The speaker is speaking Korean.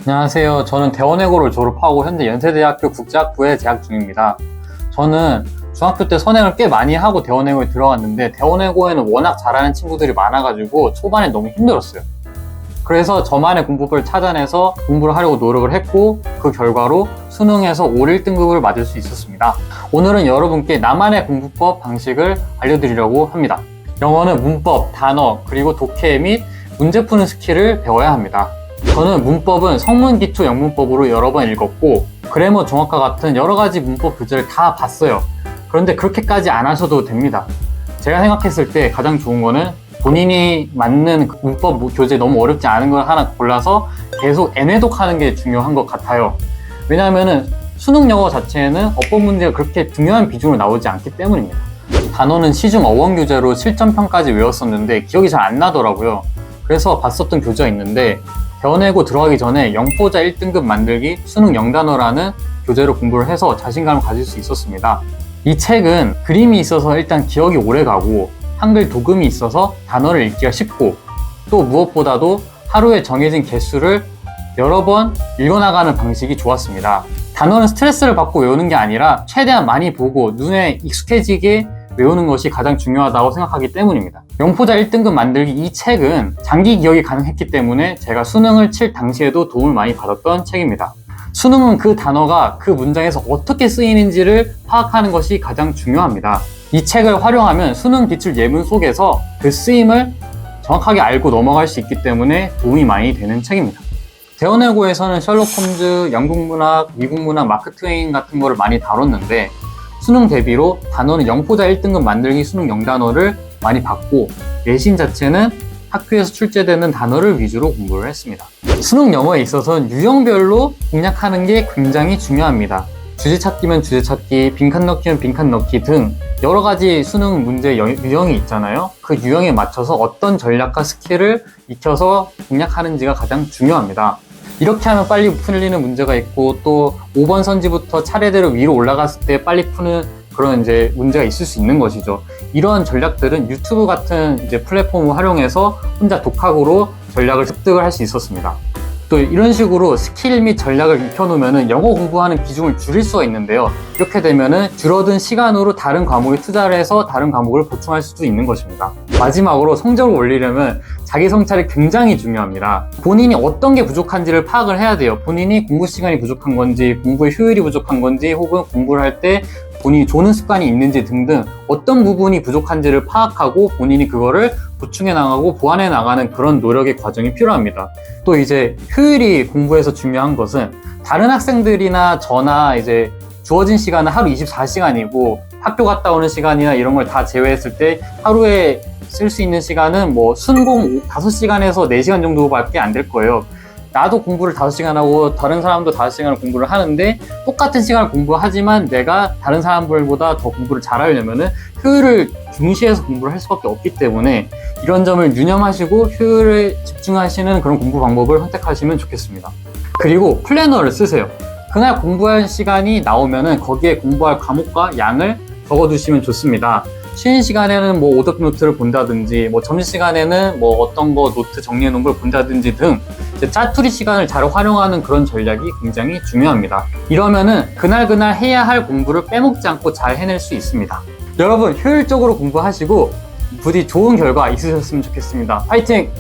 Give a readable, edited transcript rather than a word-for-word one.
안녕하세요. 저는 대원외고를 졸업하고 현재 연세대학교 국제학부에 재학 중입니다. 저는 중학교 때 선행을 꽤 많이 하고 대원외고에 들어갔는데 대원외고에는 워낙 잘하는 친구들이 많아가지고 초반에 너무 힘들었어요. 그래서 저만의 공부법을 찾아내서 공부를 하려고 노력을 했고 그 결과로 수능에서 올 1등급을 맞을 수 있었습니다. 오늘은 여러분께 나만의 공부법 방식을 알려드리려고 합니다. 영어는 문법, 단어, 그리고 독해 및 문제 푸는 스킬을 배워야 합니다. 저는 문법은 성문기초 영문법으로 여러 번 읽었고 그래머 종합과 같은 여러 가지 문법 교재를 다 봤어요. 그런데 그렇게까지 안 하셔도 됩니다. 제가 생각했을 때 가장 좋은 거는 본인이 맞는 문법 교재 너무 어렵지 않은 걸 하나 골라서 계속 애내독하는 게 중요한 것 같아요. 왜냐하면 수능 영어 자체에는 어법 문제가 그렇게 중요한 비중으로 나오지 않기 때문입니다. 단어는 시중 어원 교재로 실전편까지 외웠었는데 기억이 잘 안 나더라고요. 그래서 봤었던 교재가 있는데 대원외고 들어가기 전에 영포자 1등급 만들기 수능 영단어라는 교재로 공부를 해서 자신감을 가질 수 있었습니다. 이 책은 그림이 있어서 일단 기억이 오래 가고 한글 도금이 있어서 단어를 읽기가 쉽고 또 무엇보다도 하루에 정해진 개수를 여러 번 읽어나가는 방식이 좋았습니다. 단어는 스트레스를 받고 외우는 게 아니라 최대한 많이 보고 눈에 익숙해지게 외우는 것이 가장 중요하다고 생각하기 때문입니다. 영포자 1등급 만들기 이 책은 장기 기억이 가능했기 때문에 제가 수능을 칠 당시에도 도움을 많이 받았던 책입니다. 수능은 그 단어가 그 문장에서 어떻게 쓰이는지를 파악하는 것이 가장 중요합니다. 이 책을 활용하면 수능 기출 예문 속에서 그 쓰임을 정확하게 알고 넘어갈 수 있기 때문에 도움이 많이 되는 책입니다. 대원외고에서는 셜록 홈즈, 영국 문학, 미국 문학, 마크 트웨인 같은 거를 많이 다뤘는데 수능 대비로 단어는 영포자 1등급 만들기 수능 영단어를 많이 봤고 내신 자체는 학교에서 출제되는 단어를 위주로 공부를 했습니다. 수능 영어에 있어서는 유형별로 공략하는 게 굉장히 중요합니다. 주제 찾기면 주제 찾기, 빈칸 넣기면 빈칸 넣기 등 여러 가지 수능 문제 유형이 있잖아요. 그 유형에 맞춰서 어떤 전략과 스킬을 익혀서 공략하는지가 가장 중요합니다. 이렇게 하면 빨리 풀리는 문제가 있고 또 5번 선지부터 차례대로 위로 올라갔을 때 빨리 푸는 그런 이제 문제가 있을 수 있는 것이죠. 이러한 전략들은 유튜브 같은 이제 플랫폼을 활용해서 혼자 독학으로 전략을 습득을 할 수 있었습니다. 또 이런 식으로 스킬 및 전략을 익혀놓으면 영어 공부하는 비중을 줄일 수가 있는데요. 이렇게 되면은 줄어든 시간으로 다른 과목에 투자를 해서 다른 과목을 보충할 수도 있는 것입니다. 마지막으로 성적을 올리려면 자기 성찰이 굉장히 중요합니다. 본인이 어떤 게 부족한지를 파악을 해야 돼요. 본인이 공부 시간이 부족한 건지, 공부의 효율이 부족한 건지, 혹은 공부를 할 때 본인이 조는 습관이 있는지 등등 어떤 부분이 부족한지를 파악하고 본인이 그거를 보충해 나가고 보완해 나가는 그런 노력의 과정이 필요합니다. 또 이제 효율이 공부에서 중요한 것은 다른 학생들이나 저나 이제 주어진 시간은 하루 24시간이고 학교 갔다 오는 시간이나 이런 걸 다 제외했을 때 하루에 쓸 수 있는 시간은 뭐 순공 5시간에서 4시간 정도밖에 안 될 거예요. 나도 공부를 5시간 하고 다른 사람도 5시간을 공부를 하는데 똑같은 시간을 공부하지만 내가 다른 사람들보다 더 공부를 잘하려면은 효율을 중시해서 공부를 할 수밖에 없기 때문에 이런 점을 유념하시고 효율에 집중하시는 그런 공부 방법을 선택하시면 좋겠습니다. 그리고 플래너를 쓰세요. 그날 공부할 시간이 나오면은 거기에 공부할 과목과 양을 적어두시면 좋습니다. 쉬는 시간에는 뭐 오덕 노트를 본다든지 뭐 점심시간에는 뭐 어떤 거 노트 정리해 놓은 걸 본다든지 등 짜투리 시간을 잘 활용하는 그런 전략이 굉장히 중요합니다. 이러면은 그날 해야 할 공부를 빼먹지 않고 잘 해낼 수 있습니다. 여러분 효율적으로 공부하시고 부디 좋은 결과 있으셨으면 좋겠습니다. 파이팅!